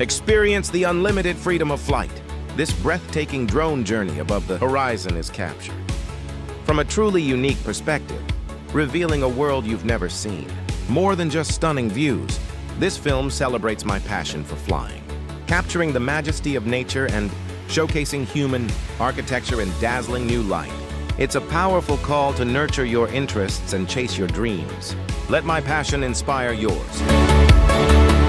Experience the unlimited freedom of flight. This breathtaking drone journey above the horizon is captured from a truly unique perspective, revealing a world you've never seen. More than just stunning views, this film celebrates my passion for flying, capturing the majesty of nature and showcasing human architecture in dazzling new light. It's a powerful call to nurture your interests and chase your dreams. Let my passion inspire yours.